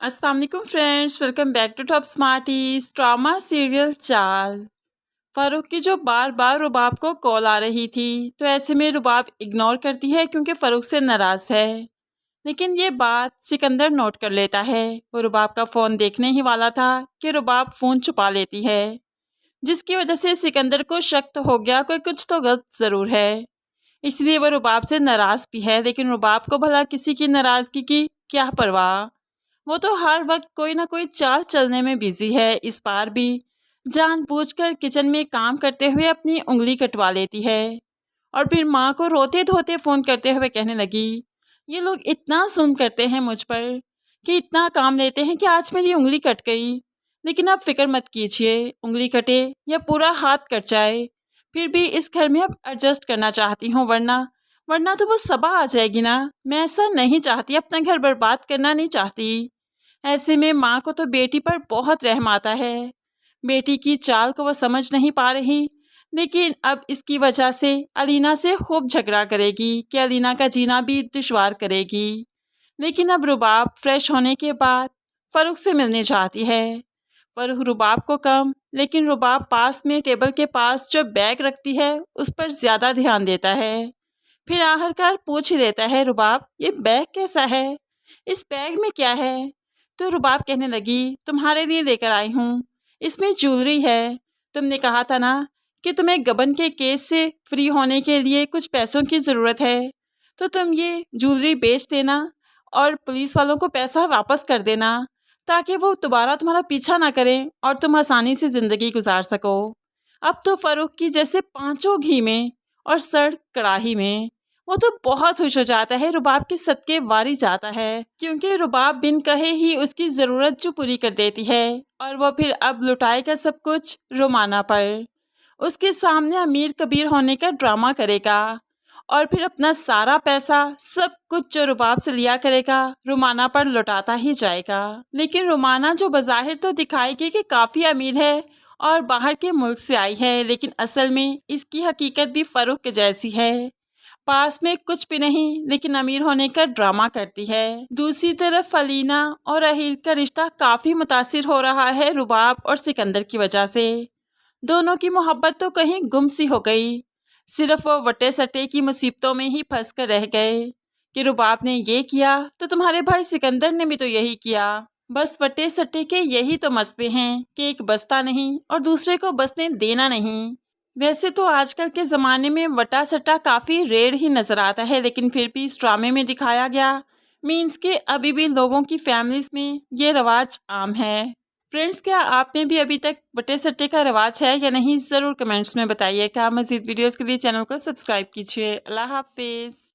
अस्सलाम वालेकुम friends, welcome back to top smarties. Drama serial Chaal. Farooq की जो बार बार रुबाब को कॉल आ रही थी, तो ऐसे में रुबाब इग्नोर करती है क्योंकि फ़ारूक से नाराज़ है। लेकिन ये बात सिकंदर नोट कर लेता है। वो रुबाब का फ़ोन देखने ही वाला था कि रुबाब फ़ोन छुपा लेती है, जिसकी वजह से सिकंदर को शक तो हो गया कि कुछ तो गलत ज़रूर है। इसलिए वो रुबाब से नाराज़ भी है, लेकिन रुबाब को भला किसी की नाराज़गी की क्या परवाह। वो तो हर वक्त कोई ना कोई चाल चलने में बिजी है। इस बार भी जानबूझकर किचन में काम करते हुए अपनी उंगली कटवा लेती है और फिर माँ को रोते धोते फ़ोन करते हुए कहने लगी, ये लोग इतना जुल्म करते हैं मुझ पर कि इतना काम लेते हैं कि आज मेरी उंगली कट गई। लेकिन आप फिक्र मत कीजिए, उंगली कटे या पूरा हाथ कट जाए, फिर भी इस घर में अब एडजस्ट करना चाहती हूँ, वरना वरना तो वो सबा आ जाएगी ना। मैं ऐसा नहीं चाहती, अपना घर बर्बाद करना नहीं चाहती। ऐसे में माँ को तो बेटी पर बहुत रहम आता है। बेटी की चाल को वो समझ नहीं पा रही, लेकिन अब इसकी वजह से अलीना से खूब झगड़ा करेगी कि अलीना का जीना भी दुश्वार करेगी। लेकिन अब रुबाब फ्रेश होने के बाद फ़ारूक से मिलने चाहती है। फ़ारूक रुबाब को कम, लेकिन रुबाब पास में टेबल के पास जो बैग रखती है उस पर ज़्यादा ध्यान देता है। फिर आखिरकार पूछ ही देता है, रुबाब ये बैग कैसा है, इस बैग में क्या है। तो रुबाब कहने लगी, तुम्हारे लिए लेकर आई हूँ, इसमें ज्वेलरी है। तुमने कहा था ना कि तुम्हें गबन के केस से फ्री होने के लिए कुछ पैसों की ज़रूरत है, तो तुम ये ज्वेलरी बेच देना और पुलिस वालों को पैसा वापस कर देना, ताकि वो दोबारा तुम्हारा पीछा ना करें और तुम आसानी से ज़िंदगी गुजार सको। अब तो फ़ारूक की जैसे पाँचों घी में और सड़ कढ़ाई में। वो तो बहुत खुश हो जाता है, रुबाब के सदके वारी जाता है, क्योंकि रुबाब बिन कहे ही उसकी ज़रूरत जो पूरी कर देती है। और वो फिर अब लुटाएगा सब कुछ रुमाना पर। उसके सामने अमीर कबीर होने का ड्रामा करेगा और फिर अपना सारा पैसा सब कुछ जो रुबाब से लिया करेगा रुमाना पर लौटाता ही जाएगा। लेकिन रुमाना जो बज़ाहिर तो दिखाएगी कि काफ़ी अमीर है और बाहर के मुल्क से आई है, लेकिन असल में इसकी हकीकत भी फ़ारूक के जैसी है। पास में कुछ भी नहीं, लेकिन अमीर होने का ड्रामा करती है। दूसरी तरफ अलीना और अहील का रिश्ता काफ़ी मुतासिर हो रहा है रुबाब और सिकंदर की वजह से। दोनों की मोहब्बत तो कहीं गुम सी हो गई। सिर्फ वो वटे सटे की मुसीबतों में ही फंस कर रह गए कि रुबाब ने ये किया तो तुम्हारे भाई सिकंदर ने भी तो यही किया। बस वटे सटे के यही तो मसले हैं कि एक बसता नहीं और दूसरे को बसने देना नहीं। वैसे तो आजकल के ज़माने में वटा सटा काफ़ी रेयर ही नज़र आता है, लेकिन फिर भी इस ड्रामे में दिखाया गया मीन्स के अभी भी लोगों की फैमिलीज़ में ये रवाज आम है। फ्रेंड्स, क्या आप में भी अभी तक वटे सट्टे का रवाज है या नहीं, ज़रूर कमेंट्स में बताइएगा। मज़ीद वीडियोज़ के लिए चैनल को सब्सक्राइब कीजिए। अल्लाह हाफिज़।